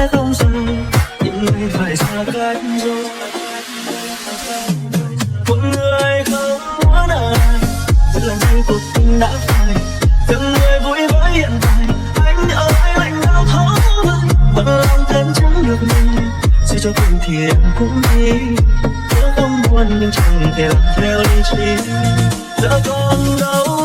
không rồi, những người phải xa cách rồi. Một người không muốn ai rất là nhanh cuộc tình đã phai, từng người vui với hiện tại, anh ơi lạnh đau thấu vai, bằng lòng thêm chẳng được mình, suy cho cùng thì em cũng đi. Nếu không muốn nhưng chẳng thể làm theo lý trí, giờ còn đâu